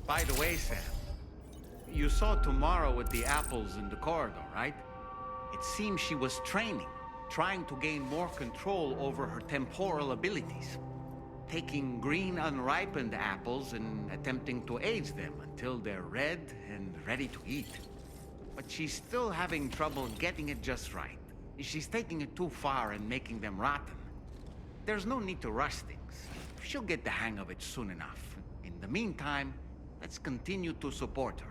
By the way, Sam, you saw Tamara with the apples in the corridor, right? It seems she was training, trying to gain more control over her temporal abilities. Taking green unripened apples and attempting to age them until they're red and ready to eat. But she's still having trouble getting it just right. She's taking it too far and making them rotten. There's no need to rush things. She'll get the hang of it soon enough. In the meantime, let's continue to support her.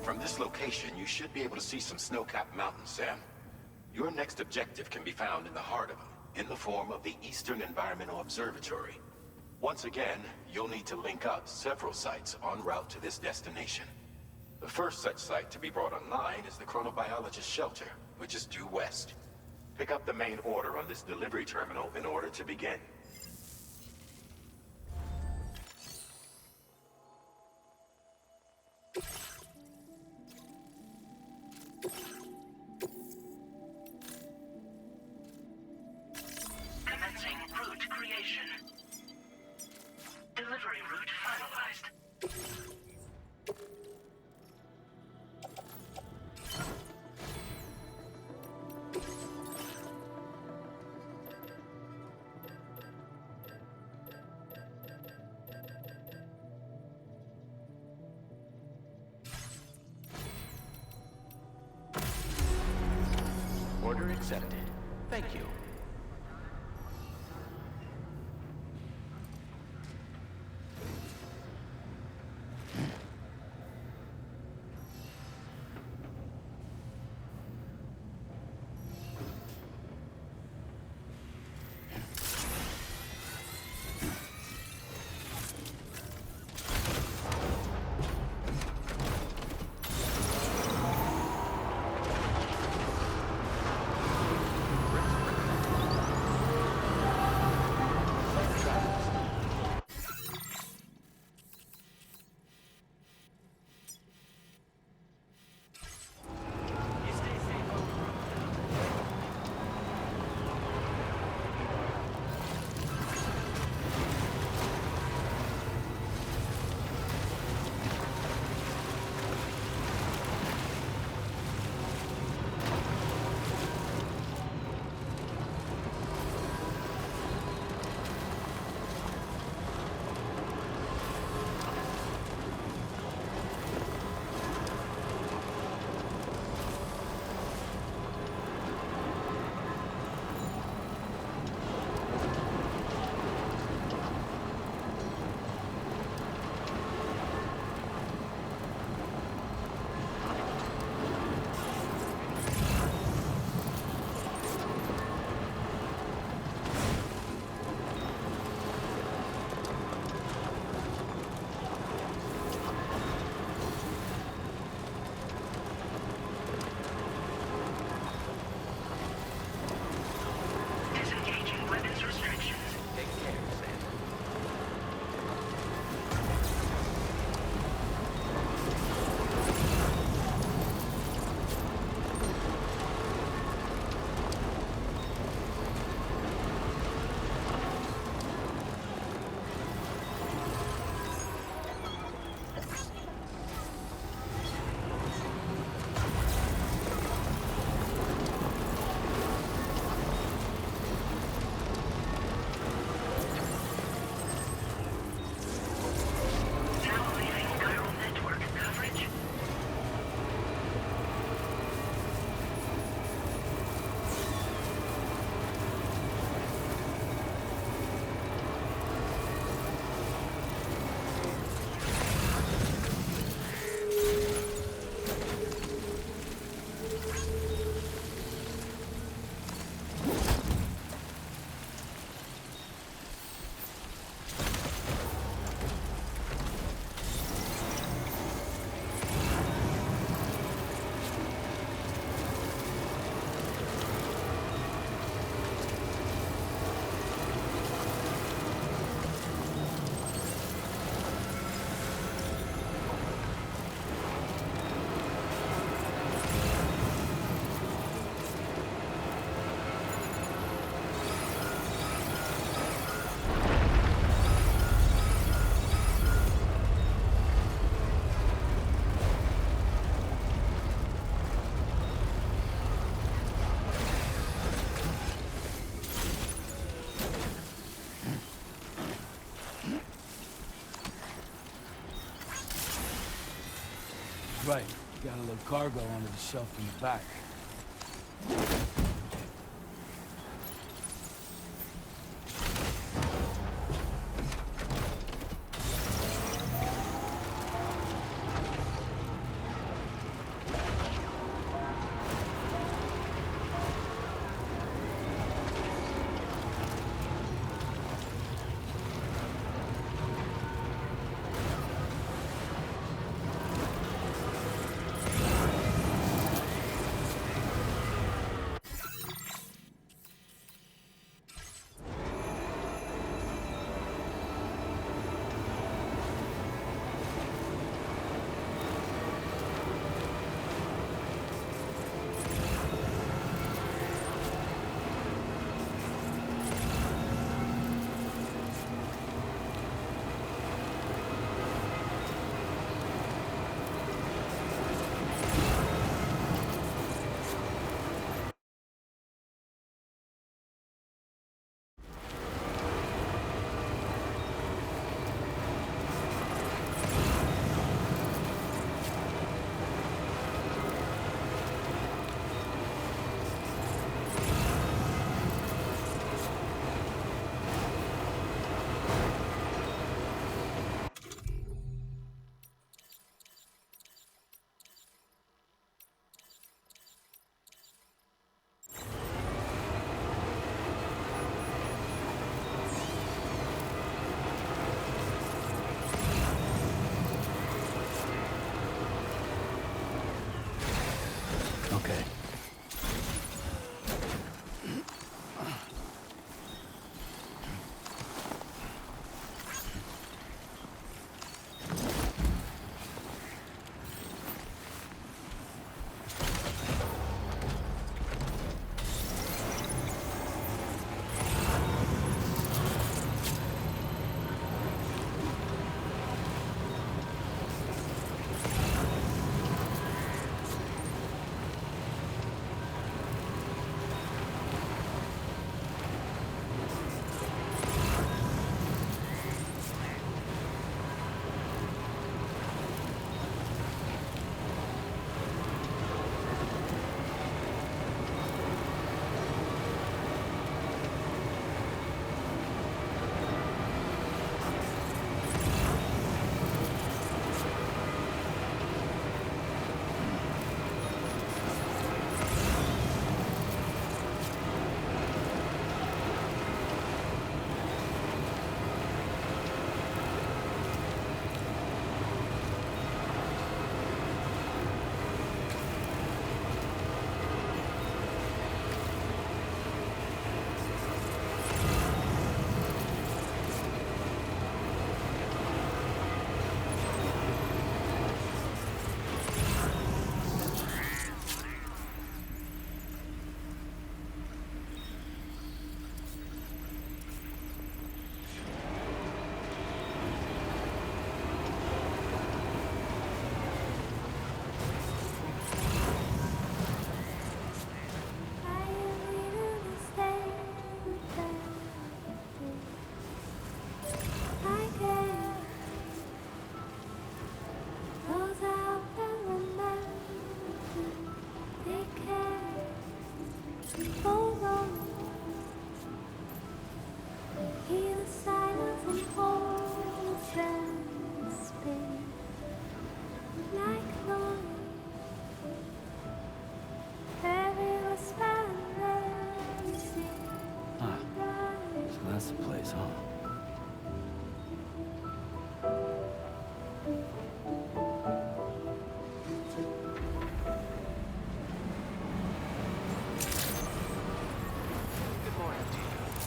From this location, you should be able to see some snow-capped mountains, Sam. Your next objective can be found in the heart of them, in the form of the Eastern Environmental Observatory. Once again, you'll need to link up several sites en route to this destination. The first such site to be brought online is the Chronobiologist Shelter, which is due west. Pick up the main order on this delivery terminal in order to begin. Commencing route creation. Delivery route finalized. Order accepted. Thank you. Right. Got a little cargo under the shelf in the back. Okay. So that's the place, huh? Good morning to you.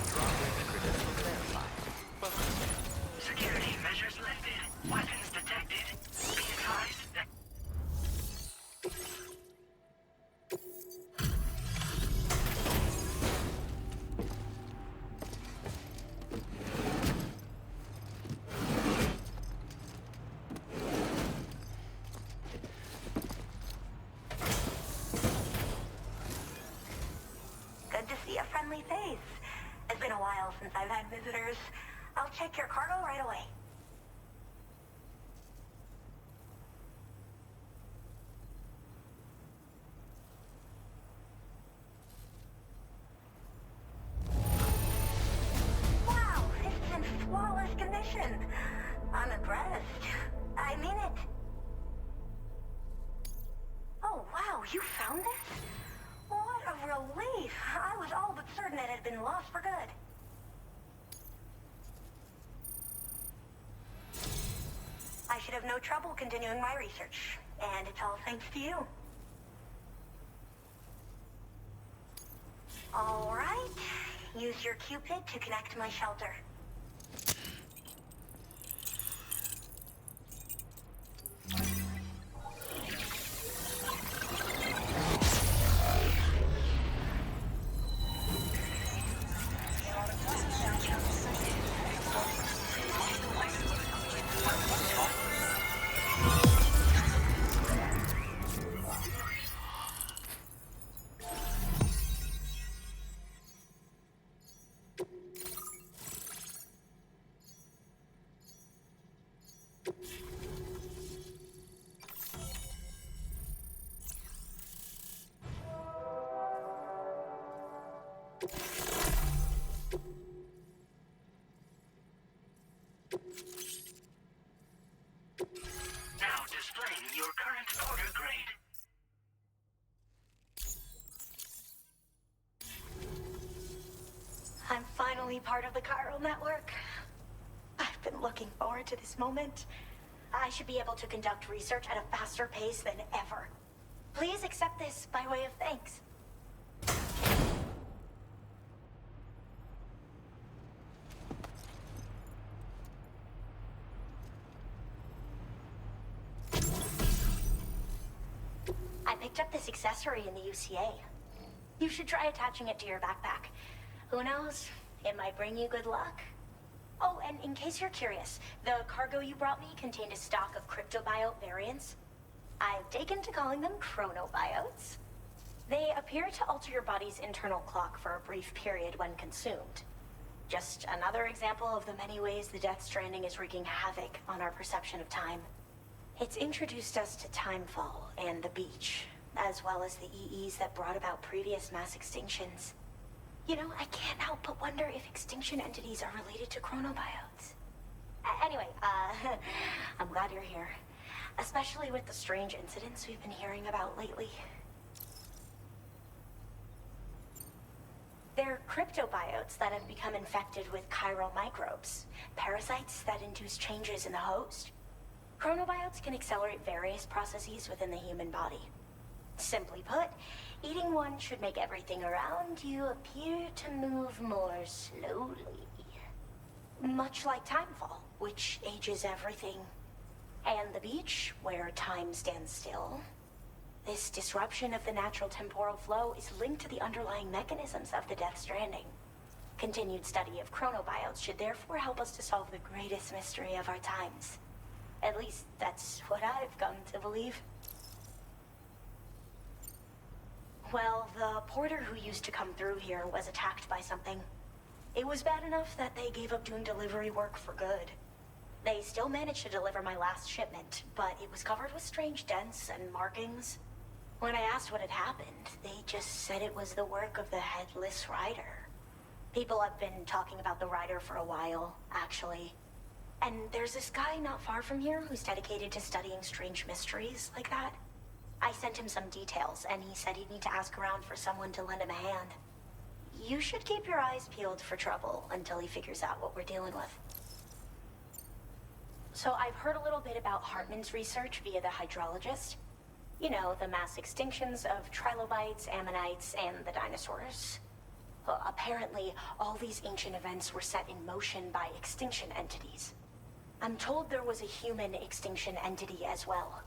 Your operator credentials verified. Welcome, Sam. Security measures lifted. Weapons detected. Be advised that good to see a friendly face. It's been a while since I've had visitors. I'll check your cargo right away. mission. I'm impressed. I mean it. Oh, wow, you found this? What a relief. I was all but certain it had been lost for good. I should have no trouble continuing my research. And it's all thanks to you. All right. Use your Cupid to connect to my shelter. Now displaying your current order grade. I'm finally part of the chiral network. I've been looking forward to this moment. I should be able to conduct research at a faster pace than ever. Please accept this by way of thanks. I picked up this accessory in the UCA. You should try attaching it to your backpack. Who knows? It might bring you good luck. Oh, and in case you're curious, the cargo you brought me contained a stock of cryptobiote variants. I've taken to calling them chronobiotes. They appear to alter your body's internal clock for a brief period when consumed. Just another example of the many ways the Death Stranding is wreaking havoc on our perception of time. It's introduced us to Timefall and the beach, as well as the EEs that brought about previous mass extinctions. You know, I can't help but wonder if extinction entities are related to chronobiotes. Anyway, I'm glad you're here. Especially with the strange incidents we've been hearing about lately. They're cryptobiotes that have become infected with chiral microbes, parasites that induce changes in the host. Chronobiotes can accelerate various processes within the human body. Simply put, eating one should make everything around you appear to move more slowly. Much like Timefall, which ages everything. And the beach, where time stands still. This disruption of the natural temporal flow is linked to the underlying mechanisms of the Death Stranding. Continued study of chronobiotes should therefore help us to solve the greatest mystery of our times. At least, that's what I've come to believe. Well, the porter who used to come through here was attacked by something. It was bad enough that they gave up doing delivery work for good. They still managed to deliver my last shipment, but it was covered with strange dents and markings. When I asked what had happened, they just said it was the work of the Headless Rider. People have been talking about the Rider for a while, actually. And there's this guy not far from here who's dedicated to studying strange mysteries like that. I sent him some details, and he said he'd need to ask around for someone to lend him a hand. You should keep your eyes peeled for trouble until he figures out what we're dealing with. So I've heard a little bit about Hartman's research via the hydrologist. You know, the mass extinctions of trilobites, ammonites, and the dinosaurs. Well, apparently, all these ancient events were set in motion by extinction entities. I'm told there was a human extinction entity as well.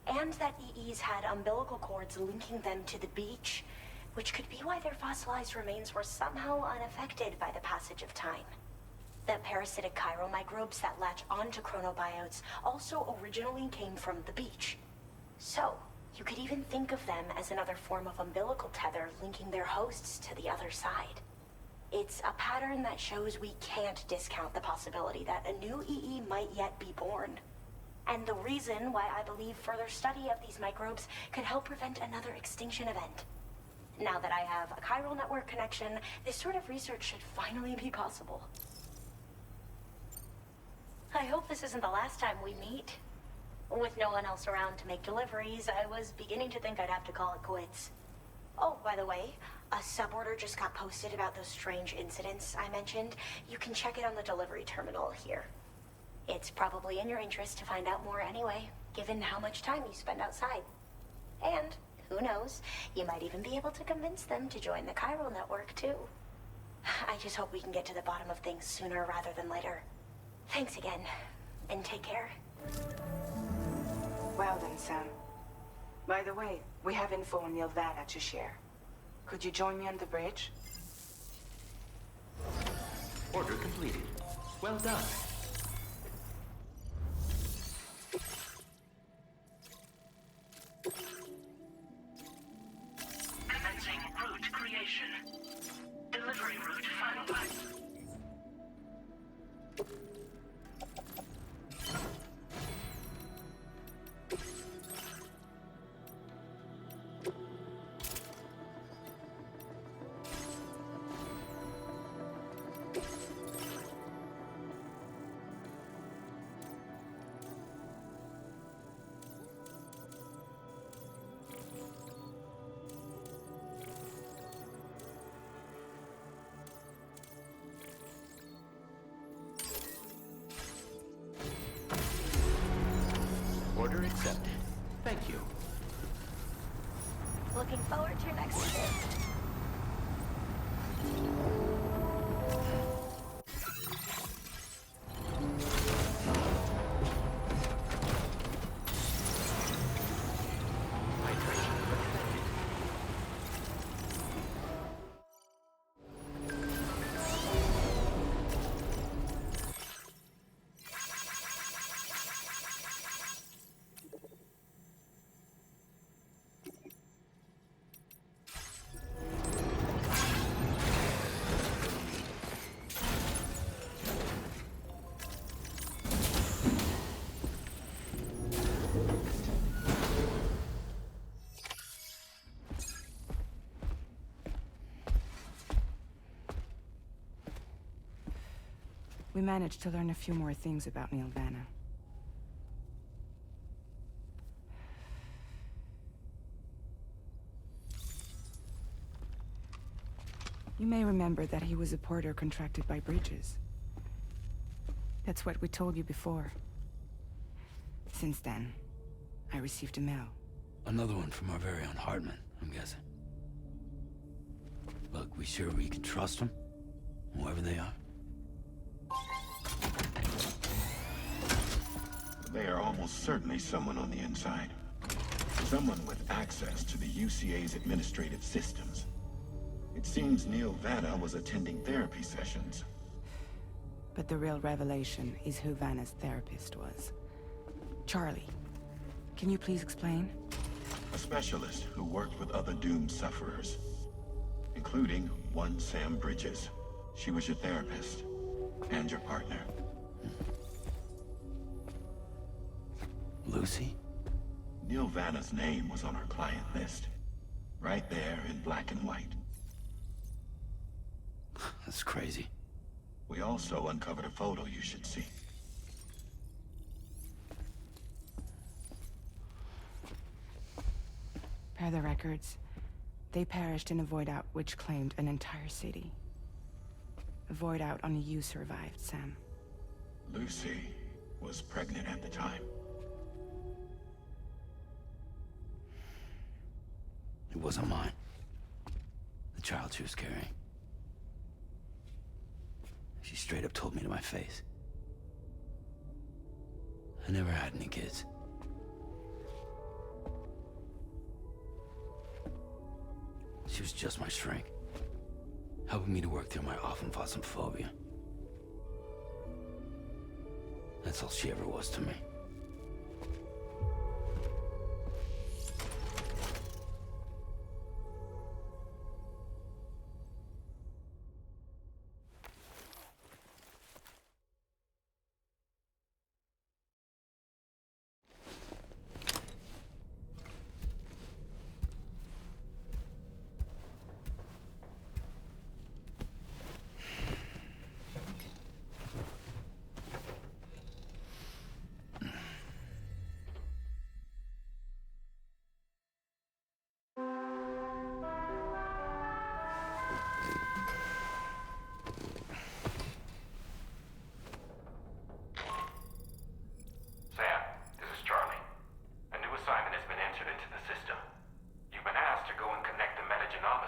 And that EEs had umbilical cords linking them to the beach, which could be why their fossilized remains were somehow unaffected by the passage of time. The parasitic chiral microbes that latch onto chronobiotes also originally came from the beach. So, you could even think of them as another form of umbilical tether linking their hosts to the other side. It's a pattern that shows we can't discount the possibility that a new EE might yet be born. And the reason why I believe further study of these microbes could help prevent another extinction event. Now that I have a chiral network connection, this sort of research should finally be possible. I hope this isn't the last time we meet. With no one else around to make deliveries, I was beginning to think I'd have to call it quits. Oh, by the way, a suborder just got posted about those strange incidents I mentioned. You can check it on the delivery terminal here. It's probably in your interest to find out more anyway, given how much time you spend outside. And, who knows, you might even be able to convince them to join the chiral network, too. I just hope we can get to the bottom of things sooner rather than later. Thanks again, and take care. Well then, Sam. By the way, we have info on Nilvana to share. Could you join me on the bridge? Order completed. Well done. Commencing route creation. Delivery route finalized. Order accepted. Thank you. Looking forward to your next visit. Hydration recommended. We managed to learn a few more things about Nilvana. You may remember that he was a porter contracted by Bridges. That's what we told you before. Since then, I received a mail. Another one from our very own Hartman, I'm guessing. Look, we sure we can trust them? Whoever they are? They are almost certainly someone on the inside. Someone with access to the UCA's administrative systems. It seems Neil Vanna was attending therapy sessions. But the real revelation is who Vanna's therapist was. Charlie, can you please explain? A specialist who worked with other doomed sufferers, including one Sam Bridges. She was your therapist and your partner. Lucy? Neil Vanna's name was on her client list. Right there in black and white. That's crazy. We also uncovered a photo you should see. Per the records, they perished in a void out which claimed an entire city. A void out only you survived, Sam. Lucy was pregnant at the time. It wasn't mine. The child she was carrying. She straight up told me to my face. I never had any kids. She was just my shrink, helping me to work through my often phobia. That's all she ever was to me.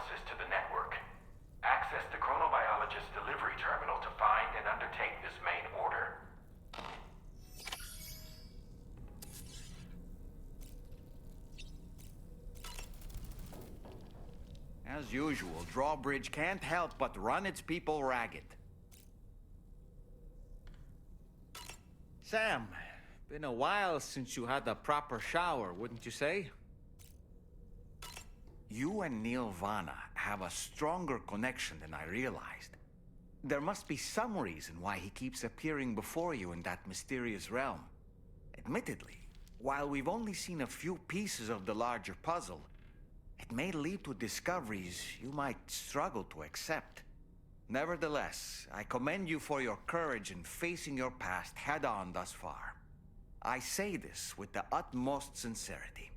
promises to the network. Access the chronobiologist delivery terminal to find and undertake this main order. As usual, Drawbridge can't help but run its people ragged. Sam, been a while since you had a proper shower, wouldn't you say? You and Neil Vana have a stronger connection than I realized. There must be some reason why he keeps appearing before you in that mysterious realm. Admittedly, while we've only seen a few pieces of the larger puzzle, it may lead to discoveries you might struggle to accept. Nevertheless, I commend you for your courage in facing your past head-on thus far. I say this with the utmost sincerity.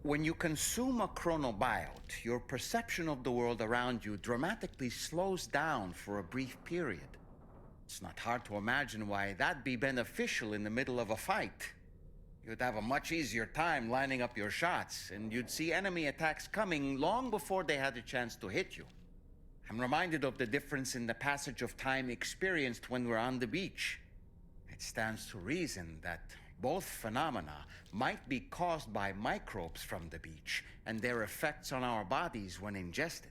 When you consume a chronobiote, your perception of the world around you dramatically slows down for a brief period. It's not hard to imagine why that'd be beneficial in the middle of a fight. You'd have a much easier time lining up your shots, and you'd see enemy attacks coming long before they had a chance to hit you. I'm reminded of the difference in the passage of time experienced when we're on the beach. It stands to reason that both phenomena might be caused by microbes from the beach and their effects on our bodies when ingested.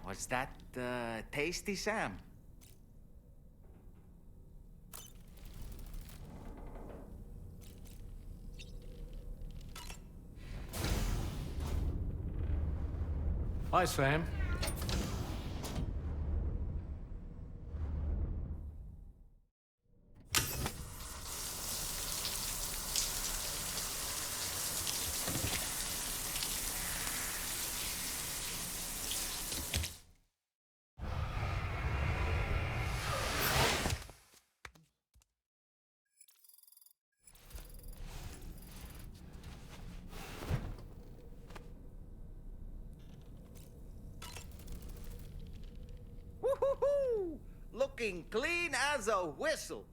Was that, tasty, Sam? Hi, Sam. Woo-hoo-hoo! Looking clean as a whistle.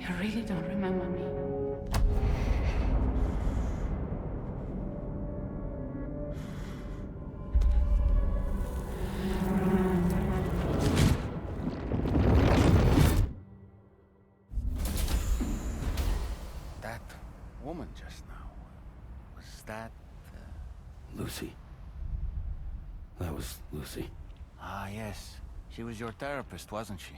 You really don't remember me. That woman just now, was that... Lucy. That was Lucy. Ah, yes. She was your therapist, wasn't she?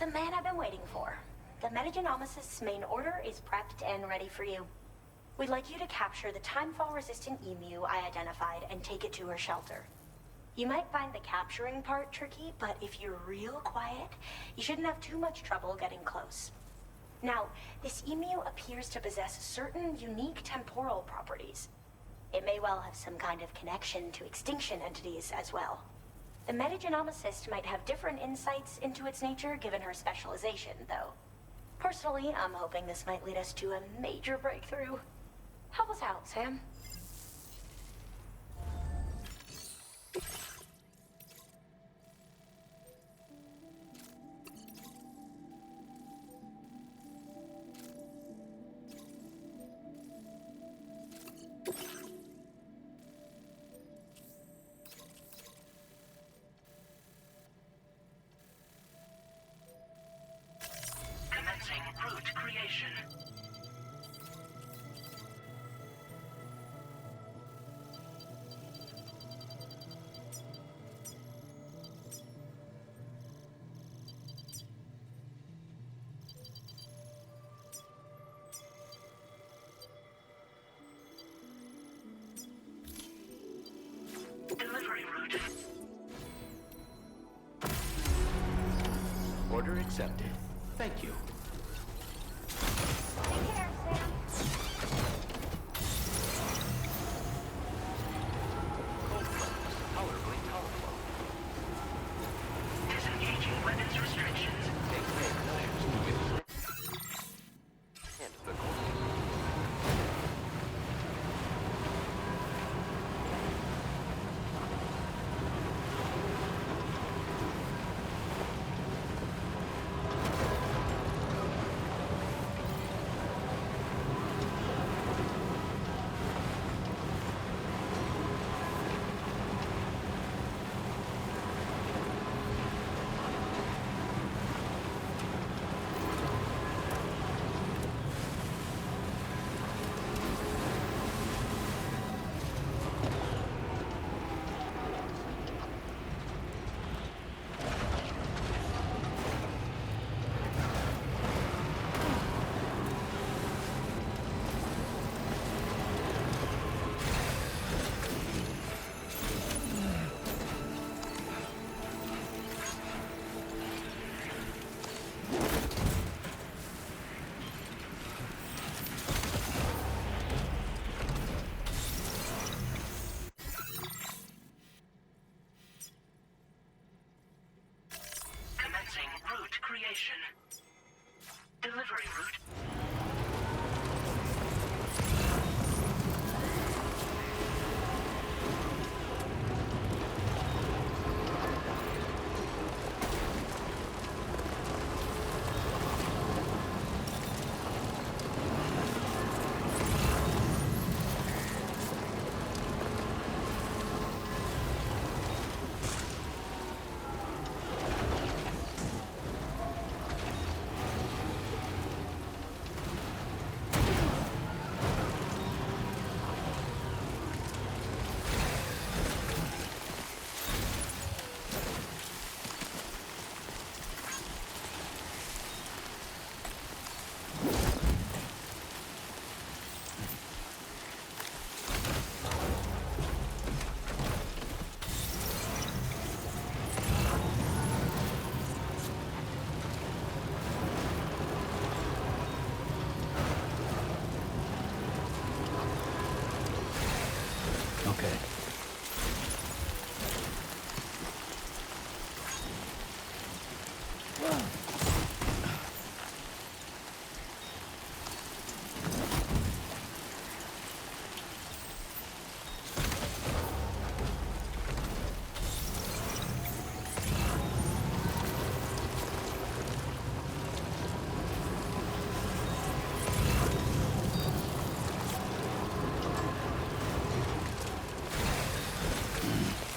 the man I've been waiting for. The Metagenomicist's main order is prepped and ready for you. We'd like you to capture the timefall-resistant emu I identified and take it to her shelter. You might find the capturing part tricky, but if you're real quiet, you shouldn't have too much trouble getting close. Now, this emu appears to possess certain unique temporal properties. It may well have some kind of connection to extinction entities as well. The Metagenomicist might have different insights into its nature given her specialization, though. Personally, I'm hoping this might lead us to a major breakthrough. Help us out, Sam. Commencing route creation. Delivery route. Order accepted. Thank you. Take care, Sam. Cold frames, tolerably powerful. Disengaging weapons restrictions. Take care, knives moving. And the cold. Commencing route creation. Delivery route. Okay.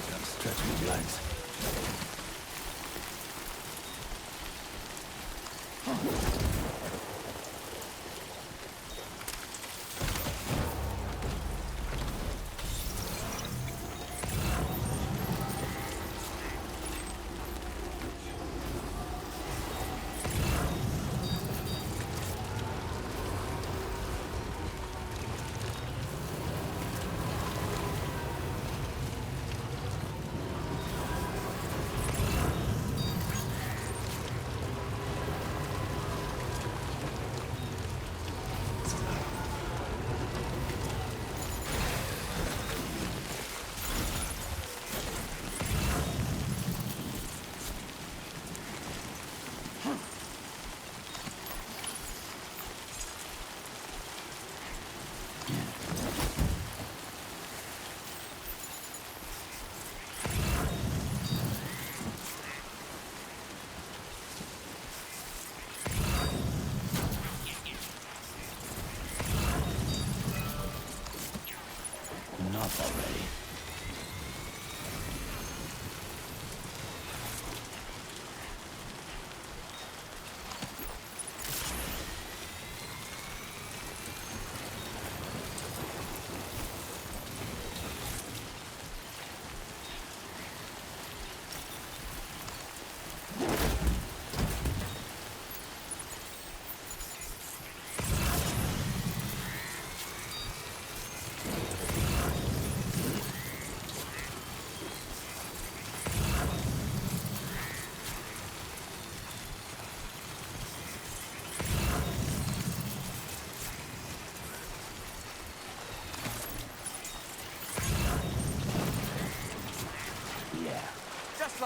Gotta stretch my legs.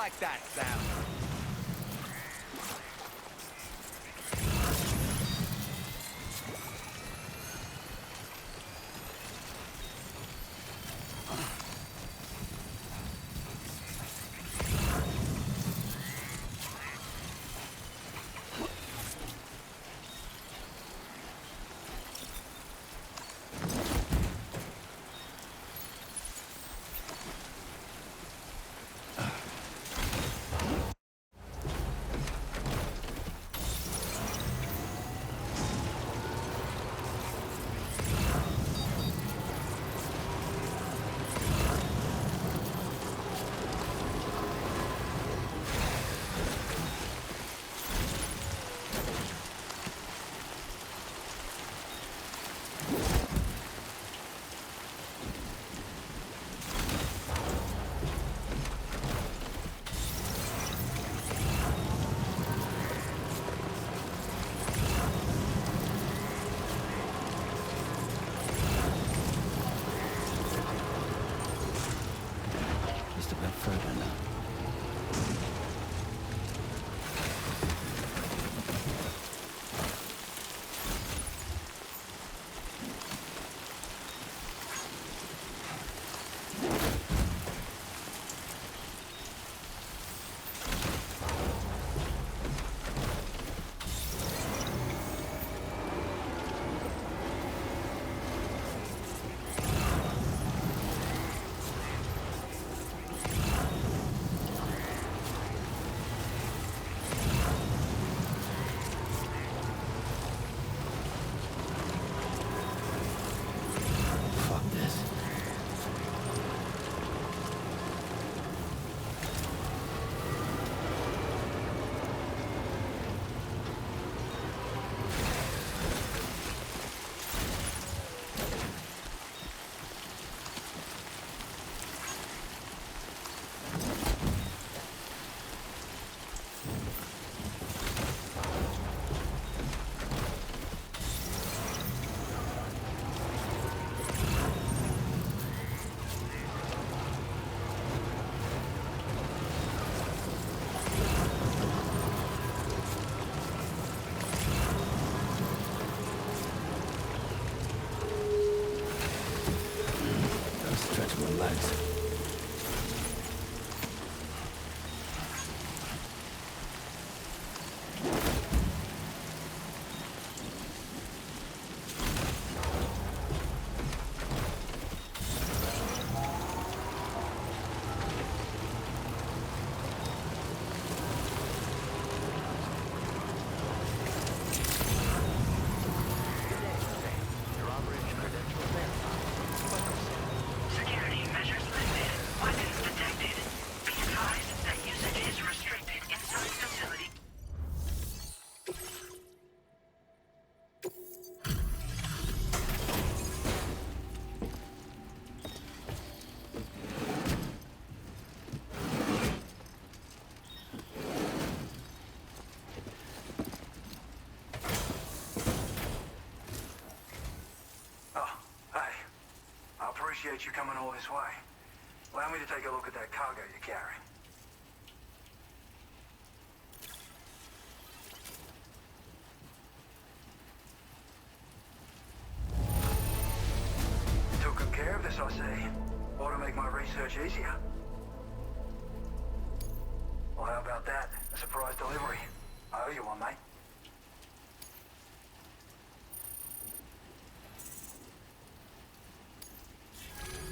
like that, Sam. Just a bit further now. Fuck this. Gotta stretch my legs. Your operating credentials verified. Welcome, Sam. Security measures lifted. Weapons detected. Be advised that usage is restricted inside facility. Oh, hey. I appreciate you coming all this way. Allow me to take a look at that cargo you're carrying. You took good care of this, I see. Ought to make my research easier. Well, how about that? A surprise delivery. I owe you one, mate.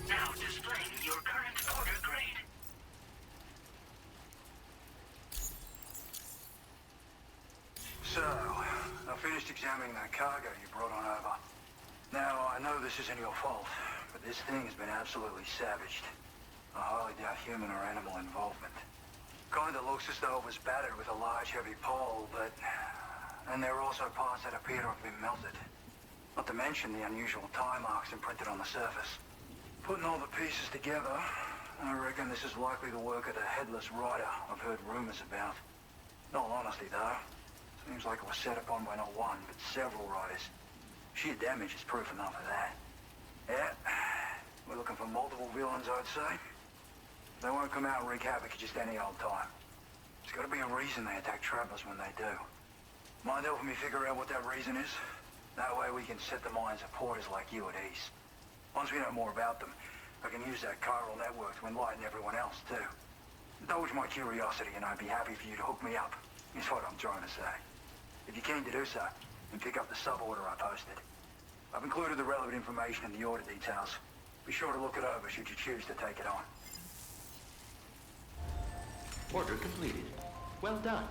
Now displaying your current order grade. So, I finished examining that cargo you brought on over. Now, I know this isn't your fault, but this thing has been absolutely savaged. I highly doubt human or animal involvement. Kinda looks as though it was battered with a large heavy pole, but... And there are also parts that appear to have been melted. Not to mention the unusual tie marks imprinted on the surface. Putting all the pieces together, I reckon this is likely the work of the headless rider I've heard rumors about. In all honesty, though, seems like it was set upon by not one, but several riders. Sheer damage is proof enough of that. Yeah, we're looking for multiple villains, I'd say. They won't come out and wreak havoc at just any old time. There's got to be a reason they attack travelers when they do. Mind helping me figure out what that reason is? That way we can set the minds of porters like you at ease. Once we know more about them, I can use that chiral network to enlighten everyone else, too. Indulge my curiosity and I'd be happy for you to hook me up, is what I'm trying to say. If you're keen to do so, then pick up the sub-order I posted. I've included the relevant information in the order details. Be sure to look it over should you choose to take it on. Order completed. Well done.